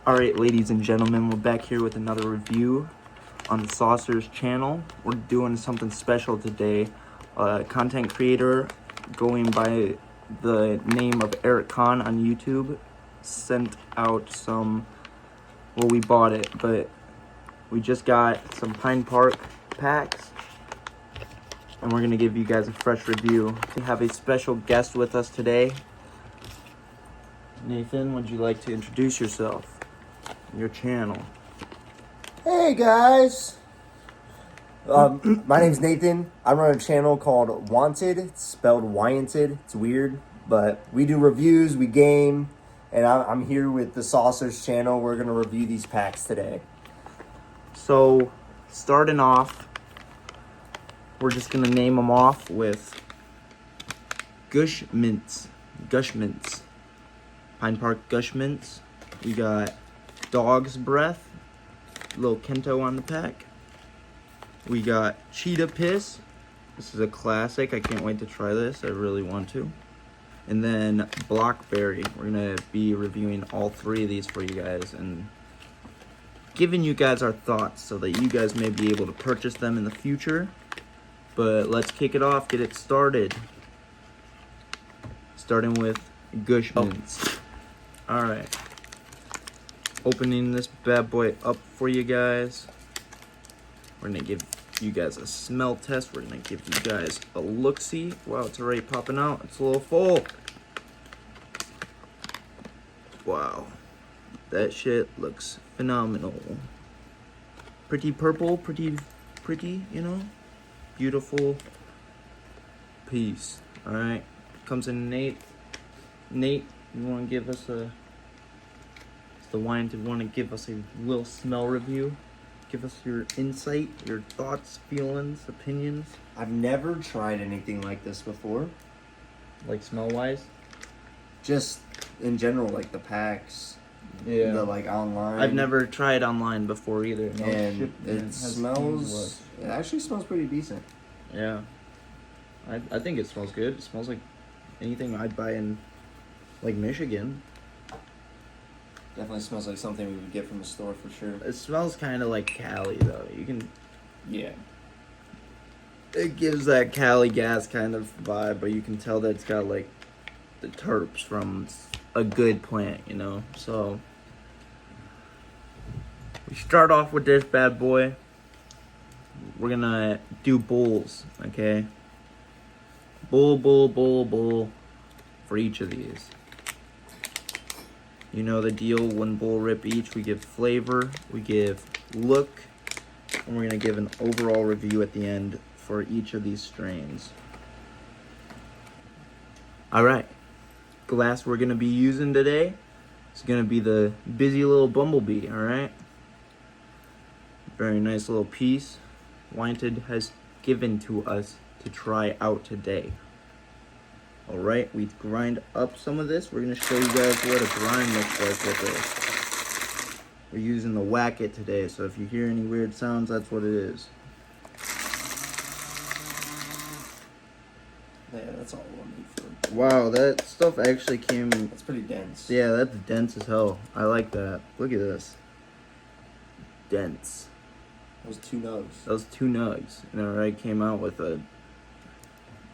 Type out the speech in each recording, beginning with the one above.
Alright, ladies and gentlemen, we're back here with another review on the Saucers channel. We're doing something special today. Content creator going by the name of Eric Khan on YouTube sent out some, well, we bought it, but we just got some Pine Park packs, and we're going to give you guys a fresh review. We have a special guest with us today. Nathan, would you like to introduce yourself? Your channel. Hey guys, my name's Nathan. I run a channel called Wanted. It's spelled wyanted. It's weird, but we do reviews, we game, and I'm here with the Saucers channel. We're gonna review these packs today. So, starting off, we're just gonna name them off with Gush Mints, Pine Park Gush Mints. We got Dog's Breath, little Kento on the pack. We got Cheetah Piss. This is a classic. I can't wait to try this. I really want to. And then Blockberry. We're gonna be reviewing all three of these for you guys and giving you guys our thoughts so that you guys may be able to purchase them in the future. But let's kick it off, get it started. Starting with Gush Mints. Alright. Opening this bad boy up for you guys. We're gonna give you guys a smell test. We're gonna give you guys a look-see. Wow, it's already popping out. It's a little full. Wow. That shit looks phenomenal. Pretty purple, pretty, you know? Beautiful piece. Alright. Comes in Nate. Nate, you wanna give us a... the wyanted want to give us a little smell review? Give us your insight, your thoughts, feelings, opinions. I've never tried anything like this before. Like smell-wise? Just in general, like the packs. Yeah. The like online. I've never tried online before either. No, and it smells. It actually smells pretty decent. Yeah. I think it smells good. It smells like anything I'd buy in like Michigan. Definitely smells like something we would get from the store for sure. It smells kind of like Cali though. You can. Yeah. It gives that Cali gas kind of vibe, but you can tell that it's got like the terps from a good plant, you know. So we start off with this bad boy. We're gonna do bulls, okay? Bull for each of these. You know the deal, one bull rip each. We give flavor, we give look, and we're gonna give an overall review at the end for each of these strains. Alright, glass we're gonna be using today is gonna be the Busy Little Bumblebee, alright? Very nice little piece. Wyanted has given to us to try out today. Alright, we grind up some of this. We're going to show you guys what a grind looks like with this. We're using the Whack It today, so if you hear any weird sounds, that's what it is. Yeah, that's all we'll need for. Wow, that stuff actually came... That's pretty dense. Yeah, that's dense as hell. I like that. Look at this. Dense. That was 2 nugs. Those 2 nugs. And alright, came out with a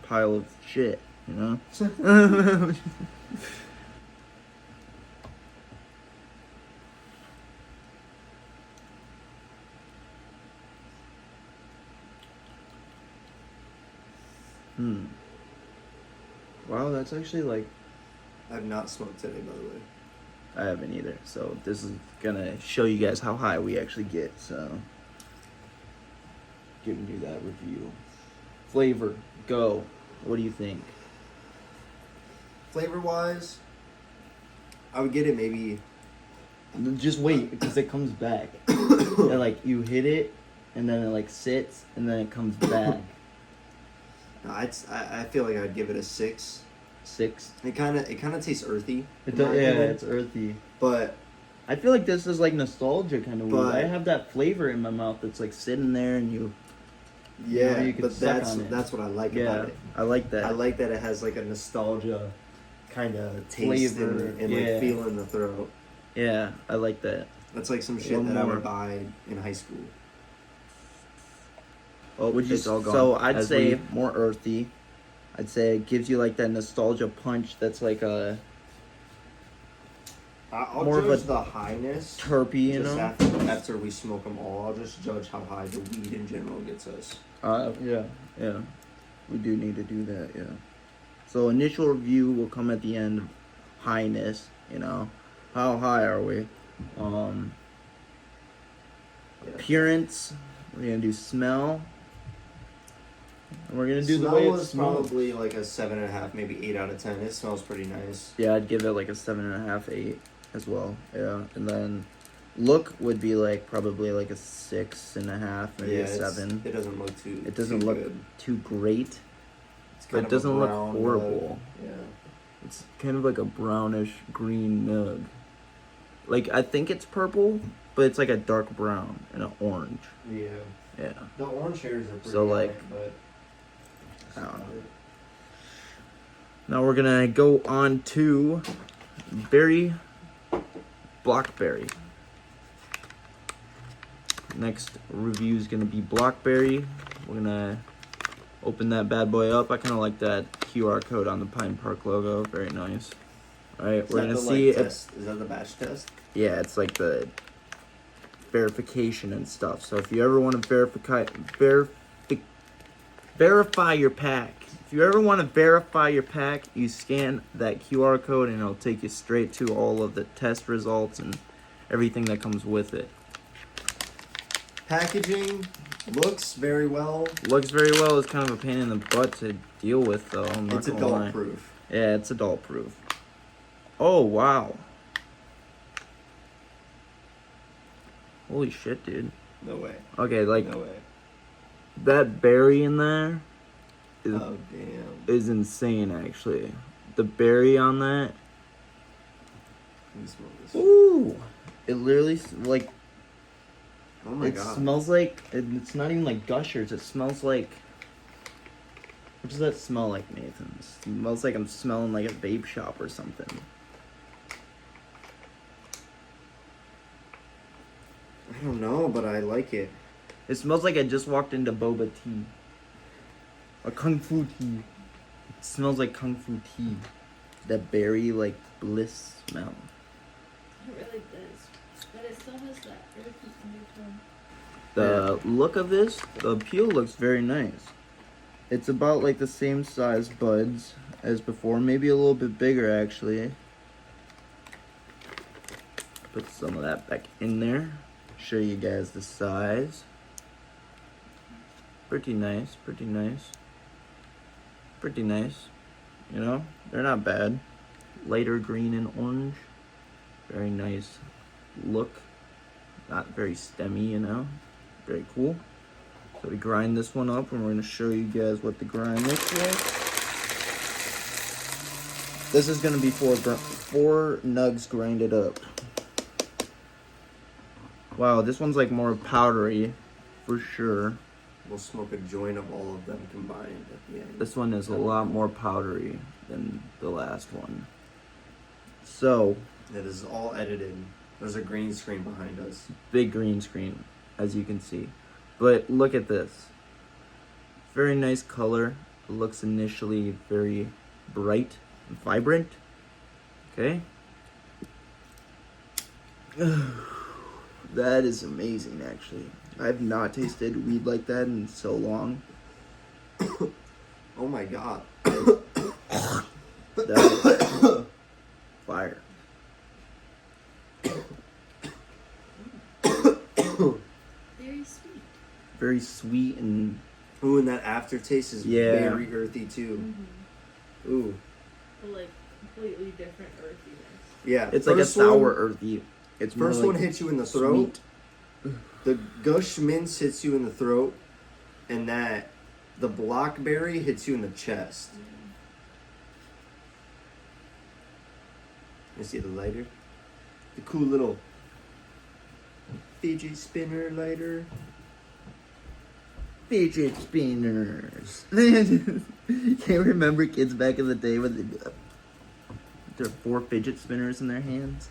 pile of shit. You know? Wow, that's actually like... I have not smoked today, by the way. I haven't either. So this is gonna show you guys how high we actually get. So giving you that review. Flavor, go. What do you think? Flavor-wise, I would get it maybe... Just wait, because it comes back. And, like, you hit it, and then it, like, sits, and then it comes back. No, I feel like I'd give it a 6. 6? It kind of tastes earthy. It does, yeah, it's earthy. But... I feel like this is, like, nostalgia kind of weird. I have that flavor in my mouth that's, like, sitting there, and you... Yeah, you but that's what I like about it. I like that. I like that it has, like, a nostalgia kind of taste flavor and like feel in the throat. Yeah, I like that. That's like some shit One that I more. would buy in high school. Oh, Would you? it's all gone. So I'd say more earthy. I'd say it gives you like that nostalgia punch. That's like a I'll more of judge a the highness. terpy, you Just know. after we smoke them all, I'll just judge how high the weed in general gets us. Yeah. We do need to do that. Yeah. So initial review will come at the end. Highness, you know, how high are we? Appearance. We're gonna do smell. And we're gonna do the way it was smells. probably like a 7.5, maybe 8 out of 10. It smells pretty nice. Yeah, I'd give it like a 7.5, 8 as well. Yeah, and then look would be like probably like a 6.5, maybe a 7. It doesn't look too. It doesn't too look good. too great, It's but kind it of a doesn't look brown horrible. nug. Yeah. It's kind of like a brownish green nug. Like I think it's purple, but it's like a dark brown and an orange. Yeah. Yeah. The orange hairs are pretty. So, like, light, but I don't know. Now we're gonna go on to berry blackberry. Next review is gonna be blackberry. We're gonna open that bad boy up. I kind of like that QR code on the Pine Park logo. Very nice. All right, we're gonna see if test. Is that the batch test? yeah, it's like the verification and stuff. So if you ever want to verify your pack, if you ever want to verify your pack, you scan that QR code and it'll take you straight to all of the test results and everything that comes with it. Packaging looks very well. Looks very well. It's kind of a pain in the butt to deal with, though. I'm not It's gonna lie. adult proof. Yeah, it's adult proof. Oh wow! Holy shit, dude. No way. Okay, like No way. that berry in there is Oh damn. is insane. Actually, the berry on that. Let me smell this. Ooh, it literally like Oh my it god. smells like it's not even like Gushers. It smells like. What does that smell like, Nathan? It smells like I'm smelling like a vape shop or something. I don't know, but I like it. It smells like I just walked into boba tea. Or kung fu tea. It smells like kung fu tea. That berry, like, bliss smell. It really does. But it still has that earthy undertone. The look of this, the peel looks very nice. It's about like the same size buds as before. Maybe a little bit bigger, actually. Put some of that back in there. Show you guys the size. Pretty nice, pretty nice. Pretty nice. You know, they're not bad. Lighter green and orange. Very nice look. Not very stemmy, you know. Very cool. So we grind this one up and we're going to show you guys what the grind looks like. This is going to be four nugs grinded up. Wow, this one's like more powdery for sure. We'll smoke a joint of all of them combined at the end. This one is a lot more powdery than the last one. So, It is all edited. There's a green screen behind us. big green screen, as you can see. But look at this. Very nice color. It looks initially very bright and vibrant. Okay. That is amazing, actually. I have not tasted weed like that in so long. Oh my god. That is fire. Very sweet. Very sweet and Ooh, and that aftertaste is Yeah. very earthy too. Ooh. But like completely different earthiness. Yeah. it's like a first one- sour earthy. It's more First like one hits you in the throat. sweet. The Gush mints hits you in the throat, and the blackberry hits you in the chest. You see the lighter? The cool little fidget spinner lighter. Fidget spinners. Can't remember kids back in the day when they their 4 fidget spinners in their hands.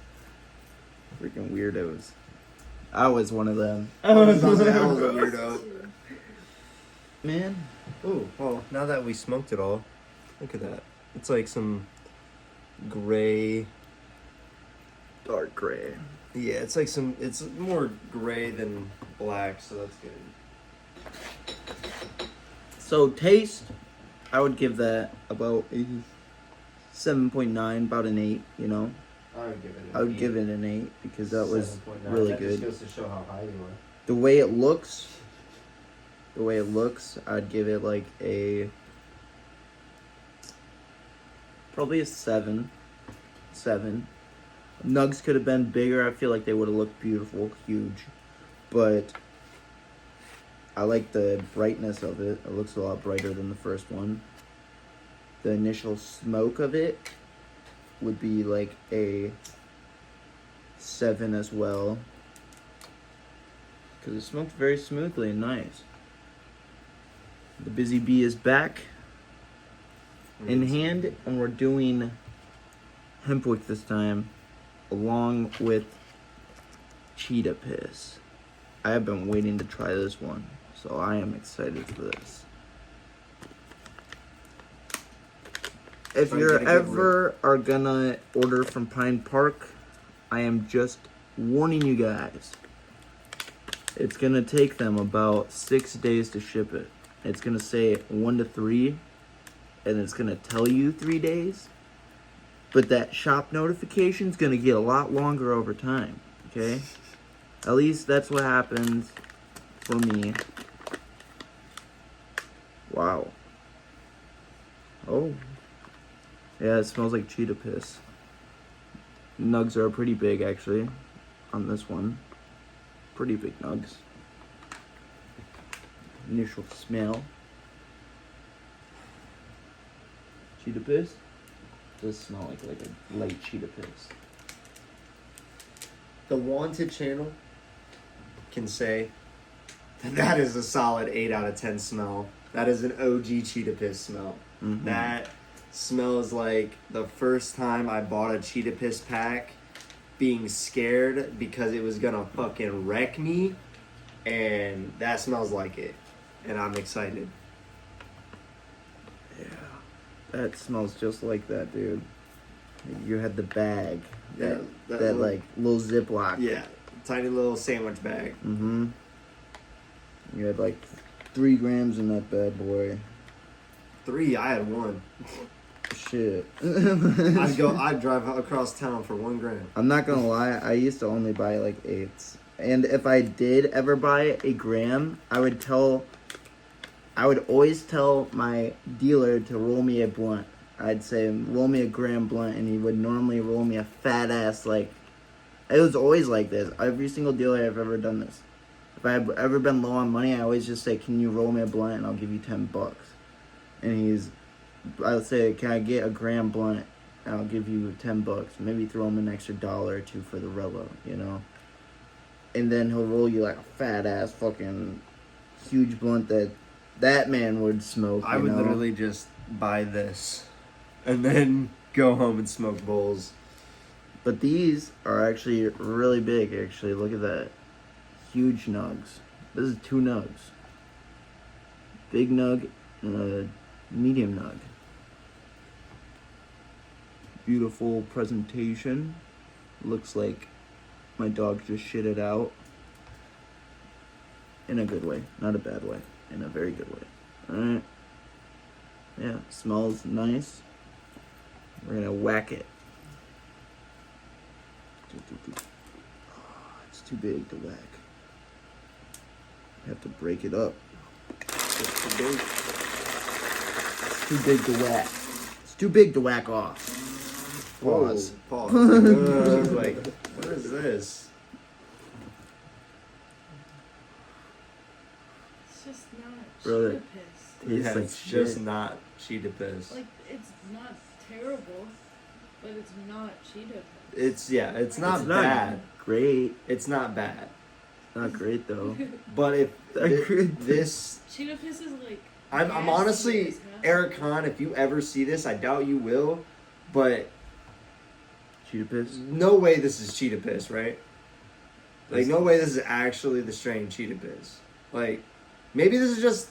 Freaking weirdos. I was one of them. I was a weirdo. Man. Oh, well, now that we smoked it all, look at that. It's like some gray. Dark gray. Yeah, it's like some. It's more gray than black, so that's good. So taste, I would give that about a 7.9, about an 8, you know. I would give it an 8 because that was 7.9. really that good. Just goes to show how high you are. The way it looks, I'd give it like a probably a 7. Nugs could have been bigger. I feel like they would have looked beautiful, huge, but I like the brightness of it. It looks a lot brighter than the first one. The initial smoke of it would be like a 7 as well. Because it smoked very smoothly and nice. The Busy Bee is back in hand, and we're doing hemp wick this time, along with cheetah piss. I have been waiting to try this one, so I am excited for this. If you're ever are gonna order from Pine Park, I am just warning you guys. It's gonna take them about 6 days to ship it. It's gonna say 1 to 3, and it's gonna tell you 3 days. But that shop notification is gonna get a lot longer over time. Okay, at least that's what happens for me. Wow. Oh. Yeah, it smells like cheetah piss. Nugs are pretty big, actually, on this one. Pretty big nugs. Initial smell. Cheetah piss? Does smell like a light cheetah piss. The Wanted channel can say that is a solid 8 out of 10 smell. That is an OG cheetah piss smell. Mm-hmm. That smells like the first time I bought a cheetah piss pack, being scared because it was gonna fucking wreck me, and that smells like it, and I'm excited. Yeah, that smells just like that, dude. You had the bag, that little, like little Ziploc. yeah, tiny little sandwich bag. Mm-hmm. You had like 3 grams in that bad boy. 3, I had 1. Shit. I'd drive across town for 1 gram. I'm not gonna lie, I used to only buy like 8s. And if I did ever buy a gram, I would always tell my dealer to roll me a blunt. I'd say, roll me a gram blunt, and he would normally roll me a fat ass, like, it was always like this. Every single dealer I've ever done this. If I've ever been low on money, I always just say, can you roll me a blunt and I'll give you $10. And I would say, can I get a gram blunt and I'll give you $10. Maybe throw him an extra $1 or 2 for the Rello, you know? And then he'll roll you like a fat ass fucking huge blunt that man would smoke. I would literally just buy this and then go home and smoke bowls. But these are actually really big, actually. Look at that. Huge nugs. This is 2 nugs. Big nug and a medium nug. Beautiful presentation. Looks like my dog just shit it out. In a good way. Not a bad way. In a very good way. Alright. Yeah, smells nice. We're gonna whack it. Oh, it's too big to whack. I have to break it up. It's too big. It's too big to whack. It's too big to whack off. Pause. Pause. Like, what is this? It's just not Brother. cheetah piss. Tastes Yeah, like it's shit. just not cheetah piss. Like, it's not terrible, but it's not cheetah piss. It's not It's bad. Great. It's not bad. Not great though. But if this, Cheetah piss is like. I'm nasty honestly, as hell. Eric Hahn, if you ever see this, I doubt you will, but Cheetah piss. No way this is cheetah piss, right? Like, This- no way this is actually the strain cheetah piss. Like, maybe this is just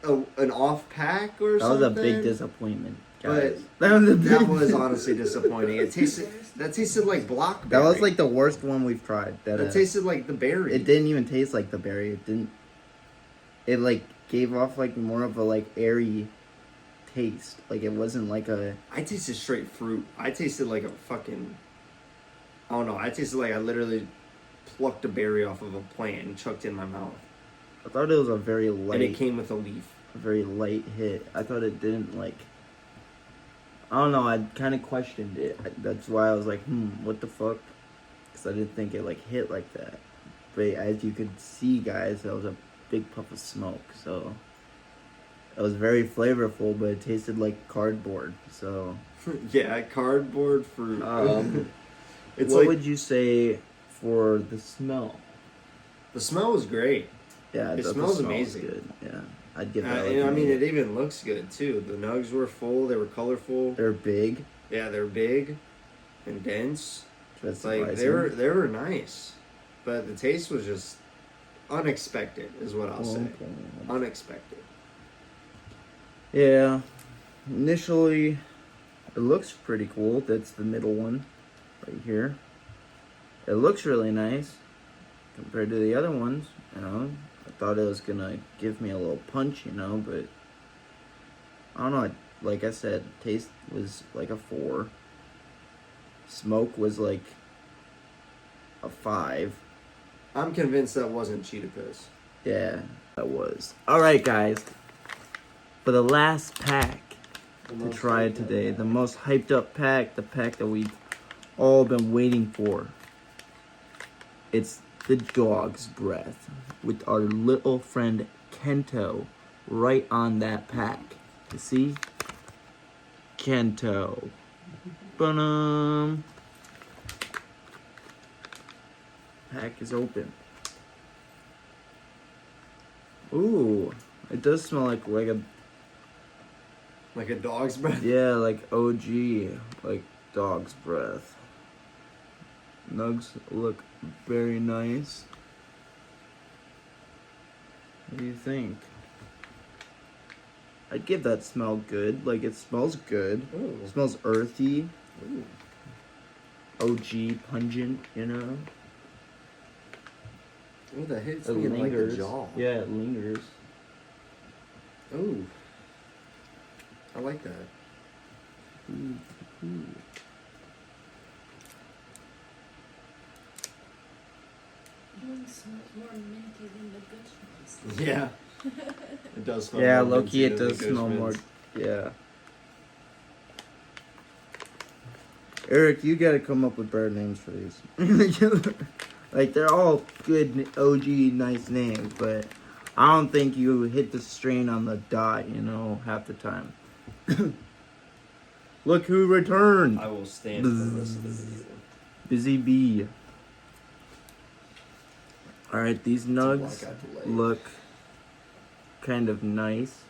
an off pack or That something. was a big disappointment, guys. That was honestly disappointing. It tasted like blackberry. That was like the worst one we've tried. It tasted like the berry. It didn't even taste like the berry. It didn't. It like gave off like more of a like airy taste. Like it wasn't like a. I tasted straight fruit. I tasted like a fucking. I don't know. I tasted like I literally plucked a berry off of a plant and chucked it in my mouth. I thought it was a very light. And it came with a leaf. A very light hit. I thought it didn't like. I don't know. I kind of questioned it. That's why I was like, what the fuck? Because I didn't think it like hit like that. But as you could see, guys, that was a big puff of smoke. So it was very flavorful, but it tasted like cardboard. So Yeah, cardboard fruit. It's what like would you say for the smell? the smell was great. Yeah, I It thought the smells smell was amazing. Good. Yeah, I'd give that. And I mean, it even looks good too. The nugs were full. They were colorful. They're big. Yeah, they're big and dense. That's Like surprising. they were nice, but the taste was just unexpected. Is what I'll say. Okay. Unexpected. Yeah, initially, it looks pretty cool. That's the middle one, right here. It looks really nice compared to the other ones. You know, I thought it was gonna give me a little punch. You know, but I don't know. Like I said, taste was like a 4. Smoke was like a 5. I'm convinced that wasn't cheetah piss. Yeah, that was. All right, guys. For the last pack to try it today, the most hyped up pack, the pack that we've all been waiting for. It's the dog's breath with our little friend Kento right on that pack. You see? Kento. Ba-dum. Pack is open. Ooh, it does smell like a Like a dog's breath. yeah, like OG, like dog's breath. Nugs look very nice. What do you think? I'd give that smell good. Like it smells good. Ooh. It smells earthy. Ooh. OG, pungent, you know? Ooh, that hits It me in like the lingers. jaw. Yeah, it lingers. Ooh. I like that. Ooh, ooh. One smells more minty than the good ones. Yeah. It does smell. Yeah, more low-key it minty than does the smell more. Ghostman's. Yeah. Eric, you gotta come up with better names for these. Like, they're all good, OG, nice names, but I don't think you hit the strain on the dot, you know, half the time. Look who returned! I will stand for the rest of the video. Busy Bee. Alright, these nugs blackout delay. look kind of nice.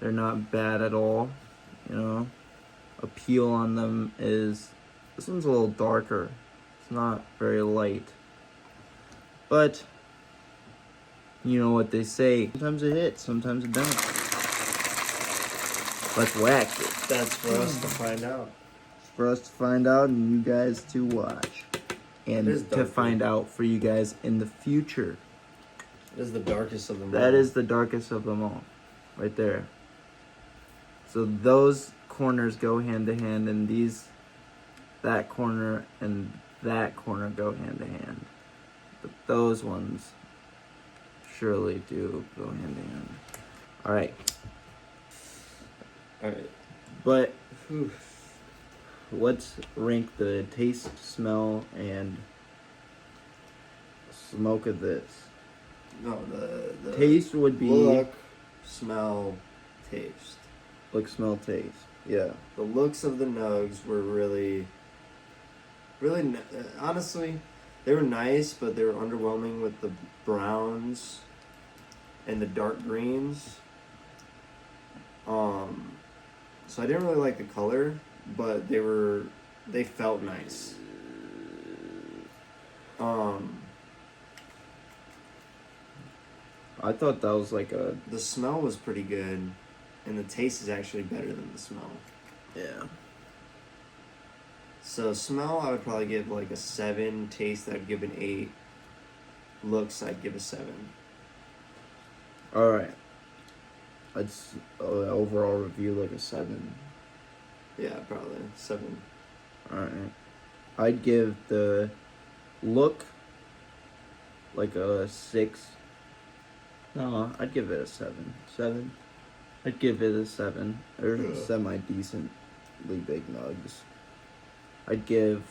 They're not bad at all, you know. Appeal on them is, this one's a little darker. It's not very light. But, you know what they say. Sometimes it hits, sometimes it don't. Let's whack it. That's for us to find out. For us to find out and you guys to watch. And It is to dark, find right? out for you guys in the future. It is the darkest of them all. That is the darkest of them all. Right there. So those corners go hand to hand, and that corner and that corner go hand to hand. But those ones surely do go hand to hand. Alright. Alright. But let's rank the taste, smell, and smoke of this. No, the Taste would be look, smell, taste. look, smell, taste. Yeah. The looks of the nugs were really, honestly, they were nice, but they were underwhelming with the browns and the dark greens. So I didn't really like the color, but they were They felt nice. I thought that was like a The smell was pretty good, and the taste is actually better than the smell. yeah. So smell, I would probably give like a 7. Taste, I'd give an 8. Looks, I'd give a 7. All right. It's overall review like a 7. Yeah, probably 7. All right. I'd give the look like a 6. No, I'd give it a 7. 7. I'd give it a 7. They're Yeah. semi-decently big nugs. I'd give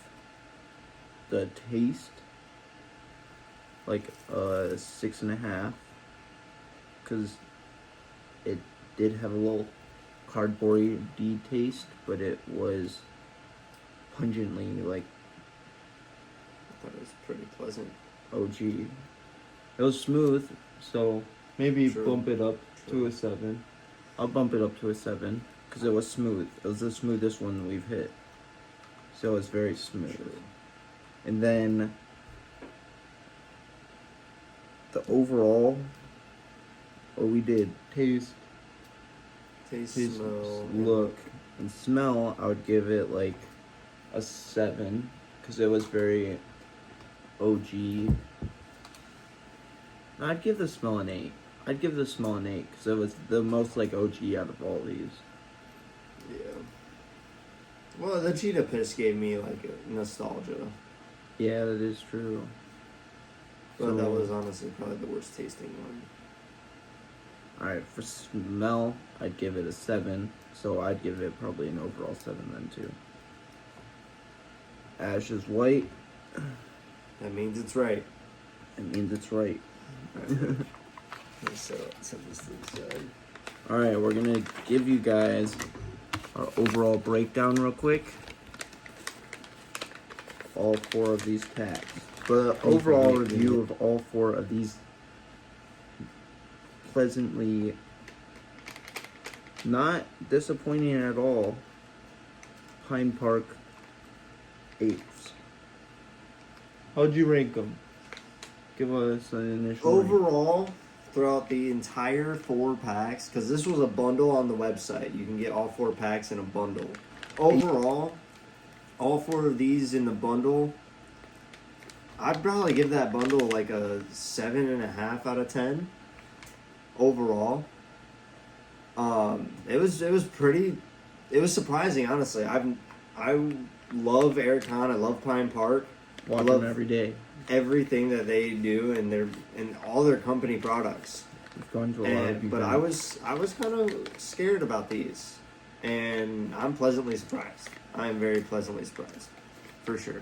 the taste like a 6.5, because it did have a little cardboardy taste, but it was pungently like I thought it was pretty pleasant. OG. It was smooth, so maybe True. bump it up to True. a 7. I'll bump it up to a 7 because it was smooth. It was the smoothest one we've hit, so it's very smooth. True. And then the overall, what we did, taste, Taste, taste, smell, look, and smell, I would give it like a 7 because it was very OG. No, I'd give the smell an 8. I'd give the smell an 8 because it was the most like OG out of all these. Yeah. Well, the cheetah piss gave me like a nostalgia, Yeah, that is true. but that So- was honestly probably the worst tasting one. Alright, for smell, I'd give it a 7. So I'd give it probably an overall 7 then too. Ash is white. That means it's right. It means it's right. Let's set this to the side. Alright, we're gonna give you guys our overall breakdown real quick. All 4 of these packs. The overall review of all 4 of these pleasantly not disappointing at all Pine Park 8s. How'd you rank them? Give us an initial rank. Overall, throughout the entire 4 packs, because this was a bundle on the website, you can get all 4 packs in a bundle. Overall, all 4 of these in the bundle, I'd probably give that bundle like a 7.5 out of 10. Overall, it was pretty. It was surprising, honestly. I love Aircon. I love Pine Park. Watch love them every day. Everything that they do and all their company products. We've gone to a lot of events. But I was kind of scared about these, and I'm pleasantly surprised. I am very pleasantly surprised, for sure.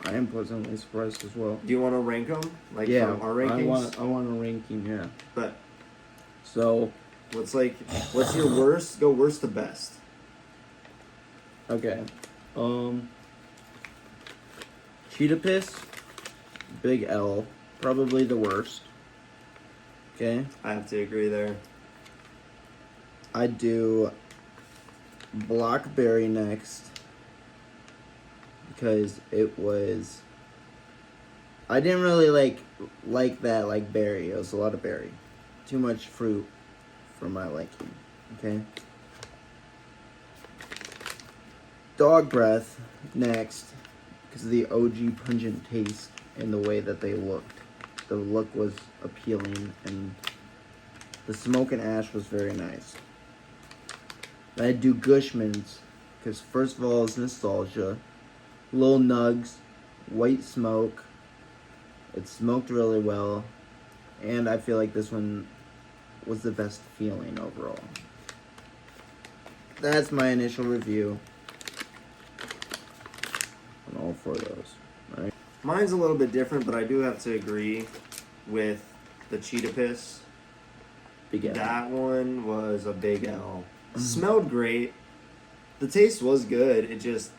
I am pleasantly surprised as well. Do you want to rank them? Like Yeah, from our rankings? I want a ranking. Yeah. But So what's your worst? Go worst to best. okay, Cheetah Piss, Big L, probably the worst. Okay, I have to agree there. I'd do Blackberry next because it was. I didn't really like that like berry. It was a lot of berry, too much fruit for my liking. Okay. Dog Breath next because of the OG pungent taste and the way that they looked. The look was appealing and the smoke and ash was very nice. I'd do Gushman's because first of all it's nostalgia. Little nugs, white smoke. It smoked really well. And I feel like this one was the best feeling overall. That's my initial review on all 4 of those. All right. Mine's a little bit different, but I do have to agree with the Cheetah Piss. Big L. That one was a big L. Smelled great. The taste was good. It just,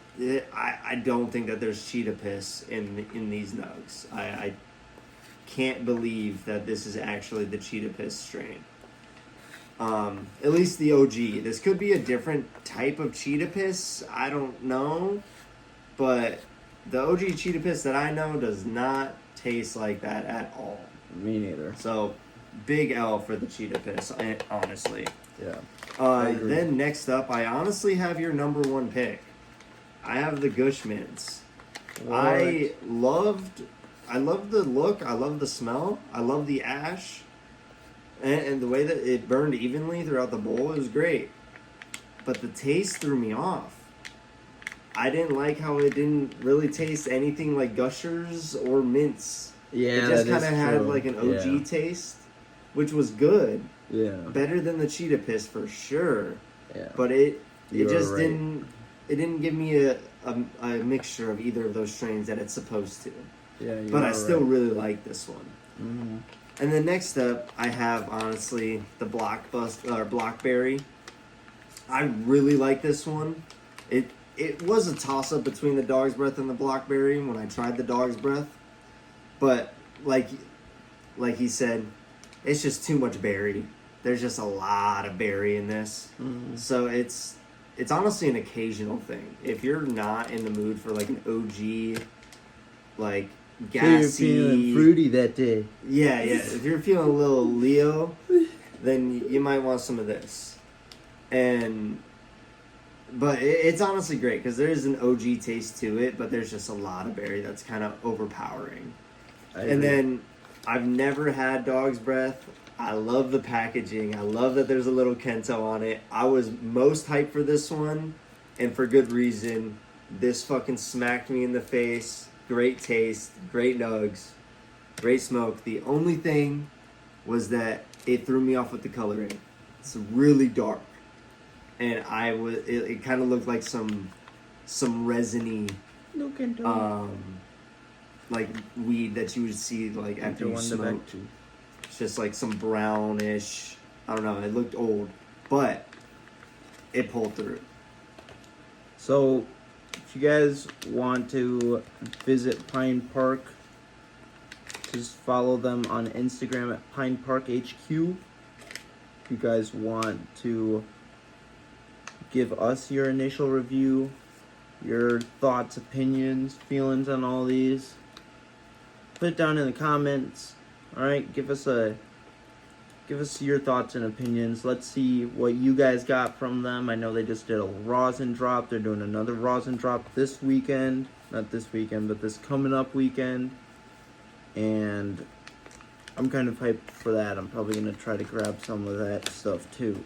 I don't think that there's Cheetah Piss in these nugs. I can't believe that this is actually the Cheetah Piss strain. At least the OG. This could be a different type of Cheetah Piss. I don't know. But the OG Cheetah Piss that I know does not taste like that at all. Me neither. So, big L for the Cheetah Piss, honestly. Yeah. I agree. Then next up, I honestly have your number one pick. I have the Gush Mints. I love the look. I love the smell. I love the ash. And the way that it burned evenly throughout the bowl is great. But the taste threw me off. I didn't like how it didn't really taste anything like Gushers or mints. Yeah, it just kind of had like an OG taste, which was good. Yeah. Better than the Cheetah Piss for sure. Yeah. But it just right. didn't give me a mixture of either of those strains that it's supposed to. Yeah. But I still really like this one. Mm-hmm. And then next up, I have honestly the Blockberry. I really like this one. It was a toss up between the Dog's Breath and the Blockberry when I tried the Dog's Breath, but like he said, it's just too much berry. There's just a lot of berry in this, so it's honestly an occasional thing. If you're not in the mood for like an OG, like gassy, so you're feeling fruity that day. Yeah. If you're feeling a little Leo, then you might want some of this. But it's honestly great because there is an OG taste to it, but there's just a lot of berry that's kind of overpowering. And then I've never had Dog's Breath. I love the packaging. I love that there's a little Kento on it. I was most hyped for this one, and for good reason. This fucking smacked me in the face. Great taste, great nugs, great smoke. The only thing was that it threw me off with the coloring. It's really dark. And it kind of looked like some resiny, like weed that you would see like after you smoke. It's just like some brownish. I don't know. It looked old, but it pulled through. So, if you guys want to visit Pine Park, just follow them on Instagram at Pine Park HQ. If you guys want to give us your initial review, your thoughts, opinions, feelings on all these, put it down in the comments. Alright, give us your thoughts and opinions. Let's see what you guys got from them. I know they just did a rosin drop. They're doing another rosin drop this weekend. Not this weekend, but this coming up weekend. And I'm kind of hyped for that. I'm probably going to try to grab some of that stuff too.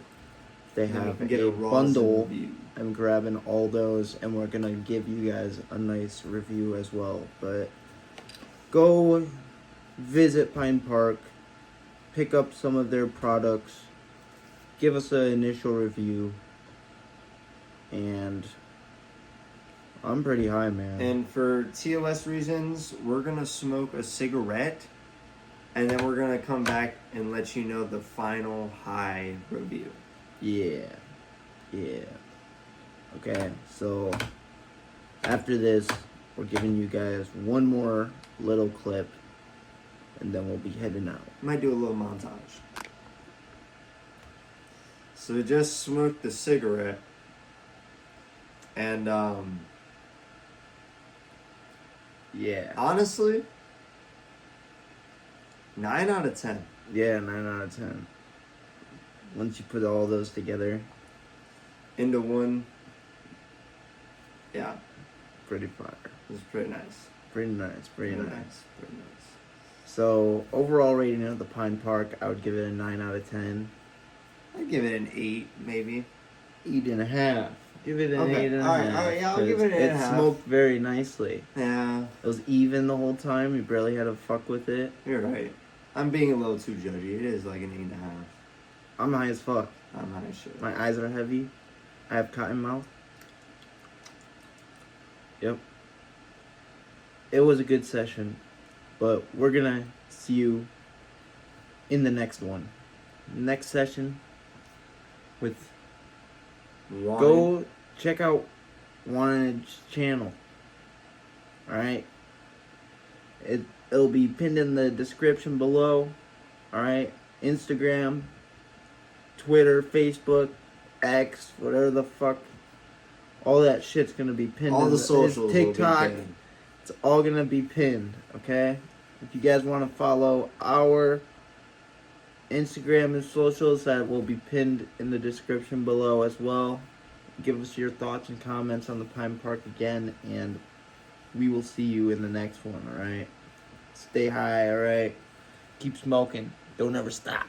They have a bundle. I'm grabbing all those, and we're gonna give you guys a nice review as well. But go visit Pine Park, pick up some of their products, give us an initial review, and I'm pretty high, man. And for TOS reasons, we're gonna smoke a cigarette, and then we're gonna come back and let you know the final high review. Yeah. Okay, so after this, we're giving you guys one more little clip, and then we'll be heading out. Might do a little montage. So we just smoked the cigarette, and yeah. Honestly, 9 out of 10. Yeah, 9 out of 10. Once you put all those together into one, yeah, pretty fire. It was pretty nice. Pretty nice. Pretty nice. So, overall rating of the Pine Park, I would give it a 9 out of 10. I'd give it an 8, maybe. 8.5. Give it an 8.5. Alright, yeah, I'll give it an 8.5. It smoked very nicely. Yeah. It was even the whole time. You barely had to fuck with it. You're right. I'm being a little too judgy. It is like an 8.5. I'm high as fuck. I'm not sure. My eyes are heavy. I have cotton mouth. Yep. It was a good session, but we're gonna see you in the next one. Next session with Go check out Wanted's channel. Alright? It'll be pinned in the description below. Alright? Instagram, Twitter, Facebook, X, whatever the fuck All that shit's gonna be pinned. All in the his socials TikTok. will be pinned. It's all gonna be pinned. Okay. If you guys want to follow our Instagram and socials, that will be pinned in the description below as well. Give us your thoughts and comments on the Pine Park again, and we will see you in the next one. All right. Stay high. All right. Keep smoking. Don't ever stop.